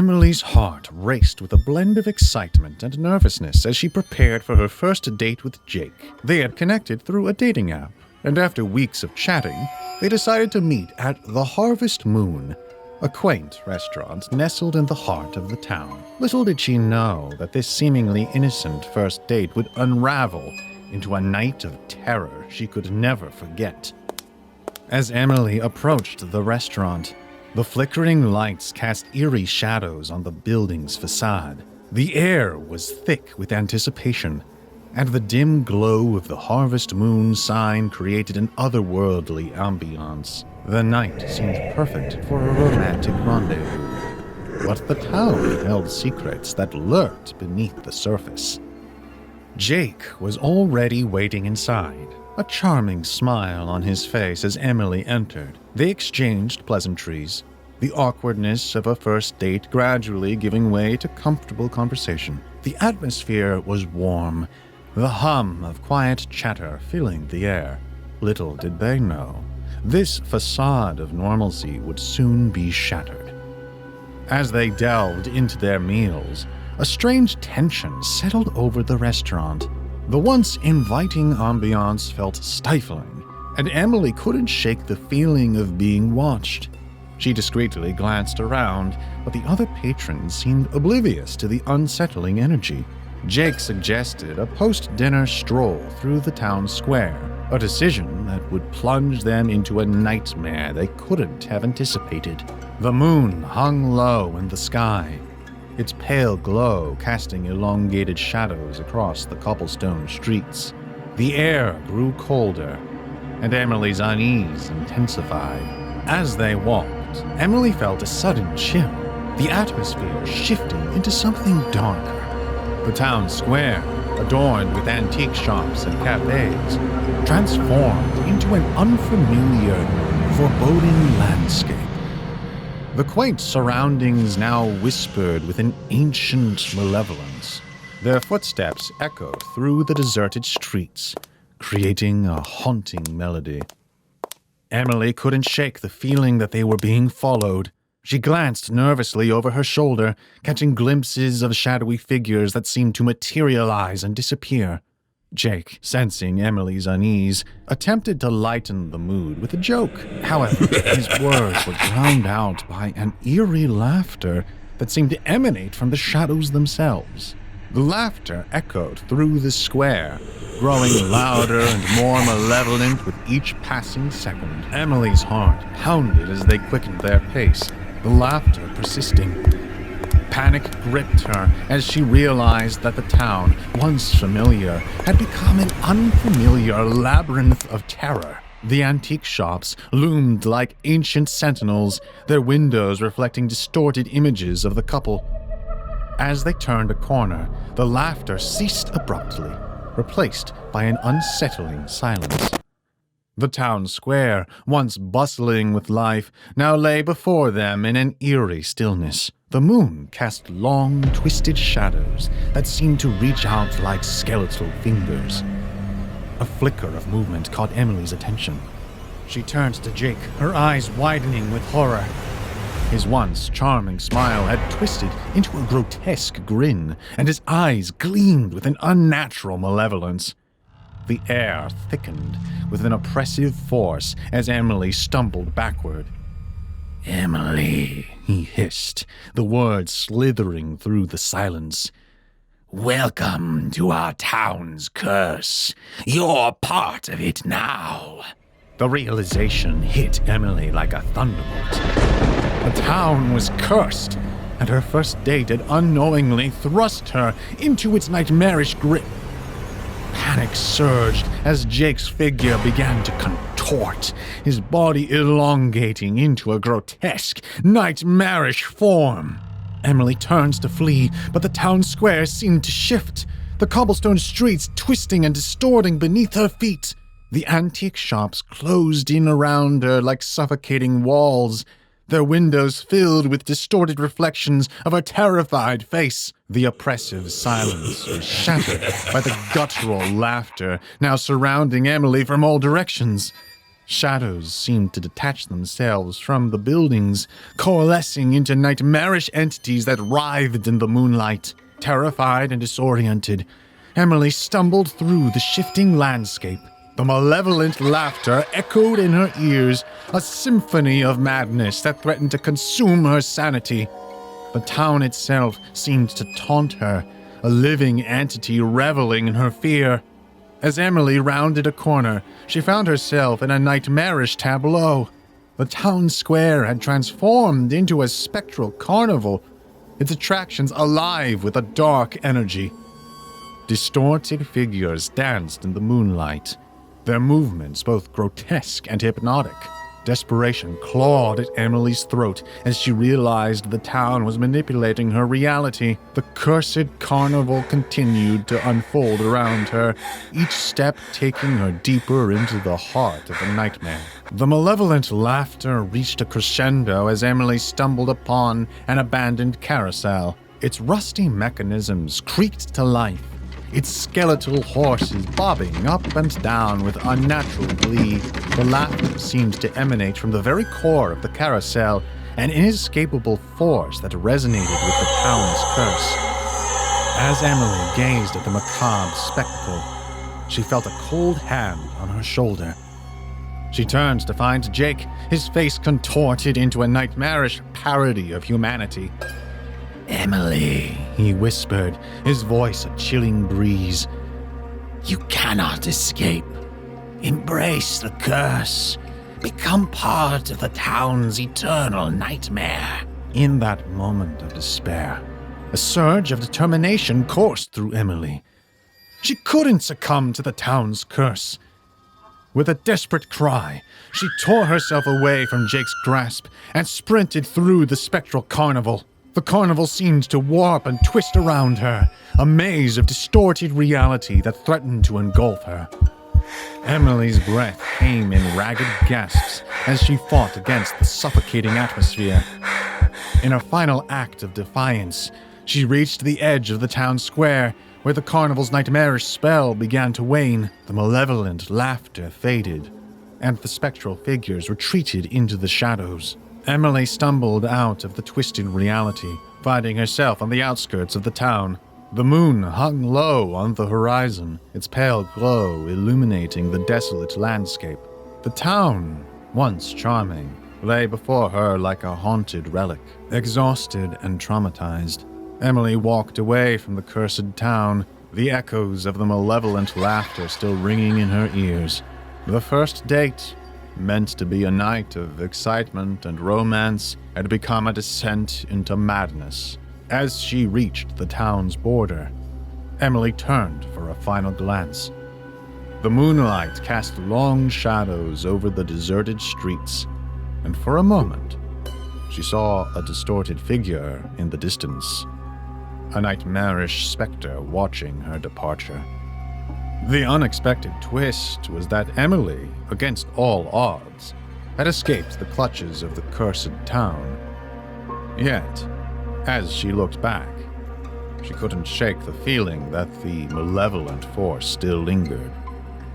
Emily's heart raced with a blend of excitement and nervousness as she prepared for her first date with Jake. They had connected through a dating app, and after weeks of chatting, they decided to meet at the Harvest Moon, a quaint restaurant nestled in the heart of the town. Little did she know that this seemingly innocent first date would unravel into a night of terror she could never forget. As Emily approached the restaurant, the flickering lights cast eerie shadows on the building's facade. The air was thick with anticipation, and the dim glow of the Harvest Moon sign created an otherworldly ambiance. The night seemed perfect for a romantic rendezvous, but the town held secrets that lurked beneath the surface. Jake was already waiting inside, a charming smile on his face as Emily entered. They exchanged pleasantries, the awkwardness of a first date gradually giving way to comfortable conversation. The atmosphere was warm, the hum of quiet chatter filling the air. Little did they know, this facade of normalcy would soon be shattered. As they delved into their meals, a strange tension settled over the restaurant. The once inviting ambiance felt stifling, and Emily couldn't shake the feeling of being watched. She discreetly glanced around, but the other patrons seemed oblivious to the unsettling energy. Jake suggested a post-dinner stroll through the town square, a decision that would plunge them into a nightmare they couldn't have anticipated. The moon hung low in the sky, its pale glow casting elongated shadows across the cobblestone streets. The air grew colder, and Emily's unease intensified. As they walked, Emily felt a sudden chill, the atmosphere shifting into something darker. The town square, adorned with antique shops and cafes, transformed into an unfamiliar, foreboding landscape. The quaint surroundings now whispered with an ancient malevolence. Their footsteps echoed through the deserted streets, creating a haunting melody. Emily couldn't shake the feeling that they were being followed. She glanced nervously over her shoulder, catching glimpses of shadowy figures that seemed to materialize and disappear. Jake, sensing Emily's unease, attempted to lighten the mood with a joke. However, his words were drowned out by an eerie laughter that seemed to emanate from the shadows themselves. The laughter echoed through the square, growing louder and more malevolent with each passing second. Emily's heart pounded as they quickened their pace, the laughter persisting. Panic gripped her as she realized that the town, once familiar, had become an unfamiliar labyrinth of terror. The antique shops loomed like ancient sentinels, their windows reflecting distorted images of the couple. As they turned a corner, the laughter ceased abruptly, replaced by an unsettling silence. The town square, once bustling with life, now lay before them in an eerie stillness. The moon cast long, twisted shadows that seemed to reach out like skeletal fingers. A flicker of movement caught Emily's attention. She turned to Jake, her eyes widening with horror. His once charming smile had twisted into a grotesque grin, and his eyes gleamed with an unnatural malevolence. The air thickened with an oppressive force as Emily stumbled backward. "Emily," he hissed, the words slithering through the silence. "Welcome to our town's curse. You're part of it now." The realization hit Emily like a thunderbolt. The town was cursed, and her first date had unknowingly thrust her into its nightmarish grip. Panic surged as Jake's figure began to contort, his body elongating into a grotesque, nightmarish form. Emily turns to flee, but the town square seemed to shift, the cobblestone streets twisting and distorting beneath her feet. The antique shops closed in around her like suffocating walls, their windows filled with distorted reflections of her terrified face. The oppressive silence was shattered by the guttural laughter now surrounding Emily from all directions. Shadows seemed to detach themselves from the buildings, coalescing into nightmarish entities that writhed in the moonlight. Terrified and disoriented, Emily stumbled through the shifting landscape. The malevolent laughter echoed in her ears, a symphony of madness that threatened to consume her sanity. The town itself seemed to taunt her, a living entity reveling in her fear. As Emily rounded a corner, she found herself in a nightmarish tableau. The town square had transformed into a spectral carnival, its attractions alive with a dark energy. Distorted figures danced in the moonlight, their movements both grotesque and hypnotic. Desperation clawed at Emily's throat as she realized the town was manipulating her reality. The cursed carnival continued to unfold around her, each step taking her deeper into the heart of the nightmare. The malevolent laughter reached a crescendo as Emily stumbled upon an abandoned carousel. Its rusty mechanisms creaked to life, its skeletal horses bobbing up and down with unnatural glee. The laughter seemed to emanate from the very core of the carousel, an inescapable force that resonated with the town's curse. As Emily gazed at the macabre spectacle, she felt a cold hand on her shoulder. She turned to find Jake, his face contorted into a nightmarish parody of humanity. "Emily," he whispered, his voice a chilling breeze. "You cannot escape. Embrace the curse. Become part of the town's eternal nightmare." In that moment of despair, a surge of determination coursed through Emily. She couldn't succumb to the town's curse. With a desperate cry, she tore herself away from Jake's grasp and sprinted through the spectral carnival. The carnival seemed to warp and twist around her, a maze of distorted reality that threatened to engulf her. Emily's breath came in ragged gasps as she fought against the suffocating atmosphere. In a final act of defiance, she reached the edge of the town square, where the carnival's nightmarish spell began to wane. The malevolent laughter faded, and the spectral figures retreated into the shadows. Emily stumbled out of the twisted reality, finding herself on the outskirts of the town. The moon hung low on the horizon, its pale glow illuminating the desolate landscape. The town, once charming, lay before her like a haunted relic. Exhausted and traumatized, Emily walked away from the cursed town, the echoes of the malevolent laughter still ringing in her ears. The first date, meant to be a night of excitement and romance, had become a descent into madness. As she reached the town's border, Emily turned for a final glance. The moonlight cast long shadows over the deserted streets, and for a moment, she saw a distorted figure in the distance, a nightmarish specter watching her departure. The unexpected twist was that Emily, against all odds, had escaped the clutches of the cursed town. Yet, as she looked back, she couldn't shake the feeling that the malevolent force still lingered,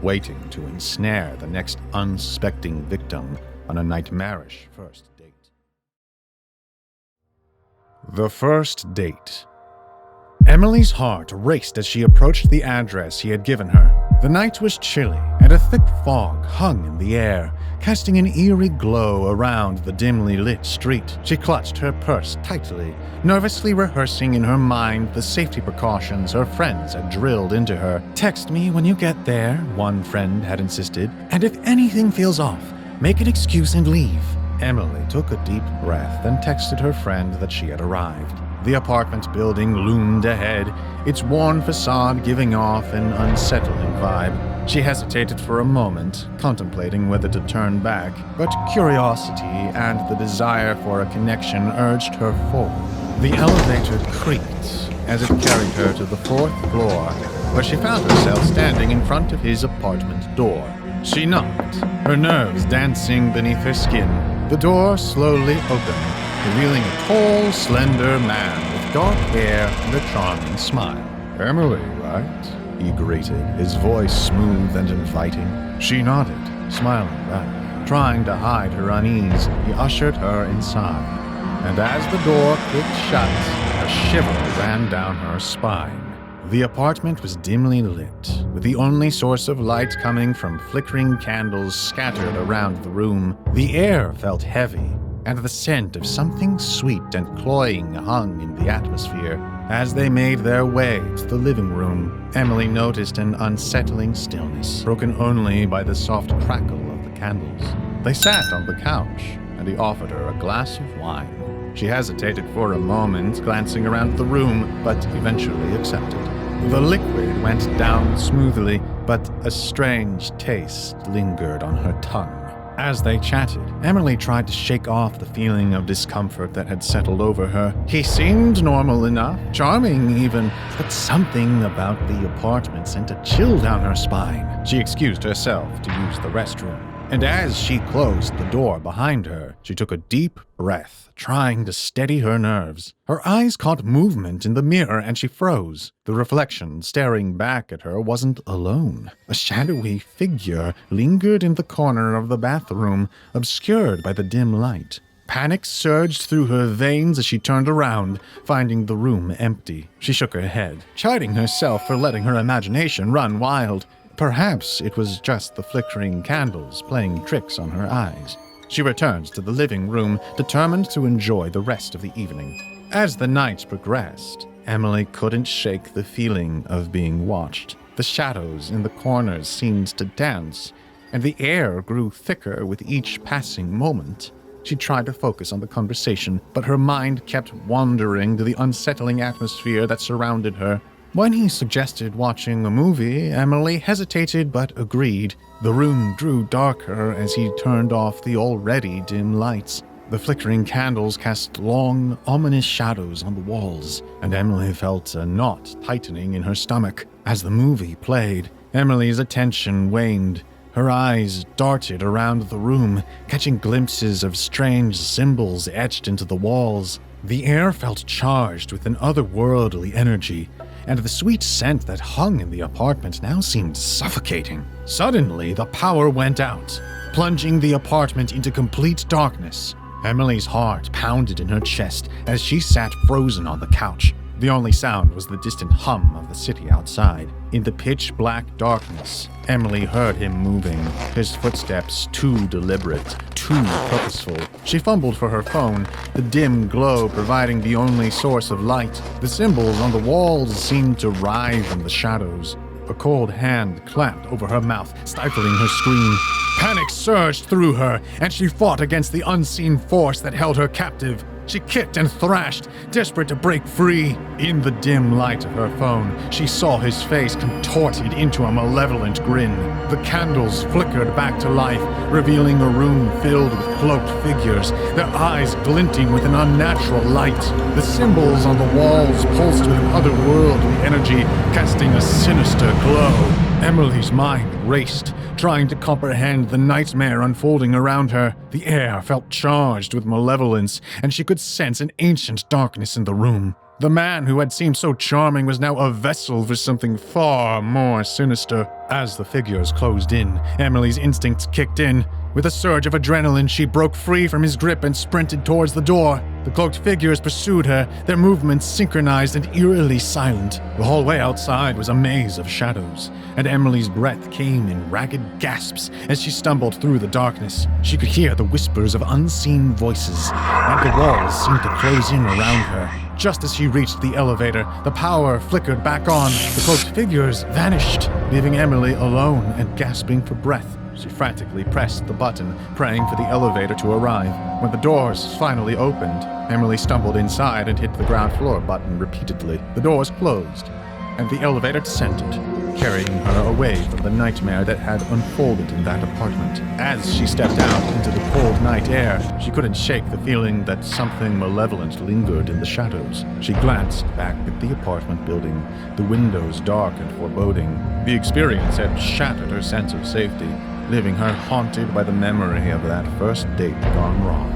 waiting to ensnare the next unsuspecting victim on a nightmarish first date. The first date. Emily's heart raced as she approached the address he had given her. The night was chilly, and a thick fog hung in the air, casting an eerie glow around the dimly lit street. She clutched her purse tightly, nervously rehearsing in her mind the safety precautions her friends had drilled into her. "Text me when you get there," one friend had insisted, "and if anything feels off, make an excuse and leave." Emily took a deep breath, then texted her friend that she had arrived. The apartment building loomed ahead, its worn facade giving off an unsettling vibe. She hesitated for a moment, contemplating whether to turn back, but curiosity and the desire for a connection urged her forward. The elevator creaked as it carried her to the 4th floor, where she found herself standing in front of his apartment door. She knocked, her nerves dancing beneath her skin. The door slowly opened, revealing a tall, slender man with dark hair and a charming smile. "Emily, right?" he greeted, his voice smooth and inviting. She nodded, Smiling back, trying to hide her unease, he ushered her inside. And as the door clicked shut, a shiver ran down her spine. The apartment was dimly lit, with the only source of light coming from flickering candles scattered around the room. The air felt heavy, and the scent of something sweet and cloying hung in the atmosphere. As they made their way to the living room, Emily noticed an unsettling stillness, broken only by the soft crackle of the candles. They sat on the couch, and he offered her a glass of wine. She hesitated for a moment, glancing around the room, but eventually accepted. The liquid went down smoothly, but a strange taste lingered on her tongue. As they chatted, Emily tried to shake off the feeling of discomfort that had settled over her. He seemed normal enough, charming even, but something about the apartment sent a chill down her spine. She excused herself to use the restroom. And as she closed the door behind her, she took a deep breath, trying to steady her nerves. Her eyes caught movement in the mirror and she froze. The reflection staring back at her wasn't alone. A shadowy figure lingered in the corner of the bathroom, obscured by the dim light. Panic surged through her veins as she turned around, finding the room empty. She shook her head, chiding herself for letting her imagination run wild. Perhaps it was just the flickering candles playing tricks on her eyes. She returned to the living room, determined to enjoy the rest of the evening. As the night progressed, Emily couldn't shake the feeling of being watched. The shadows in the corners seemed to dance, and the air grew thicker with each passing moment. She tried to focus on the conversation, but her mind kept wandering to the unsettling atmosphere that surrounded her. When he suggested watching a movie, Emily hesitated but agreed. The room grew darker as he turned off the already dim lights. The flickering candles cast long, ominous shadows on the walls, and Emily felt a knot tightening in her stomach. As the movie played, Emily's attention waned. Her eyes darted around the room, catching glimpses of strange symbols etched into the walls. The air felt charged with an otherworldly energy, and the sweet scent that hung in the apartment now seemed suffocating. Suddenly, the power went out, plunging the apartment into complete darkness. Emily's heart pounded in her chest as she sat frozen on the couch. The only sound was the distant hum of the city outside. In the pitch-black darkness, Emily heard him moving, his footsteps too deliberate, too purposeful. She fumbled for her phone, the dim glow providing the only source of light. The symbols on the walls seemed to writhe in the shadows. A cold hand clamped over her mouth, stifling her scream. Panic surged through her, and she fought against the unseen force that held her captive. She kicked and thrashed, desperate to break free. In the dim light of her phone, she saw his face contorted into a malevolent grin. The candles flickered back to life, revealing a room filled with cloaked figures, their eyes glinting with an unnatural light. The symbols on the walls pulsed with otherworldly energy, casting a sinister glow. Emily's mind raced, trying to comprehend the nightmare unfolding around her. The air felt charged with malevolence, and she could sense an ancient darkness in the room. The man who had seemed so charming was now a vessel for something far more sinister. As the figures closed in, Emily's instincts kicked in. With a surge of adrenaline, she broke free from his grip and sprinted towards the door. The cloaked figures pursued her, their movements synchronized and eerily silent. The hallway outside was a maze of shadows, and Emily's breath came in ragged gasps as she stumbled through the darkness. She could hear the whispers of unseen voices, and the walls seemed to close in around her. Just as she reached the elevator, the power flickered back on. The cloaked figures vanished, leaving Emily alone and gasping for breath. She frantically pressed the button, praying for the elevator to arrive. When the doors finally opened, Emily stumbled inside and hit the ground floor button repeatedly. The doors closed, and the elevator descended, carrying her away from the nightmare that had unfolded in that apartment. As she stepped out into the cold night air, she couldn't shake the feeling that something malevolent lingered in the shadows. She glanced back at the apartment building, the windows dark and foreboding. The experience had shattered her sense of safety, leaving her haunted by the memory of that first date gone wrong.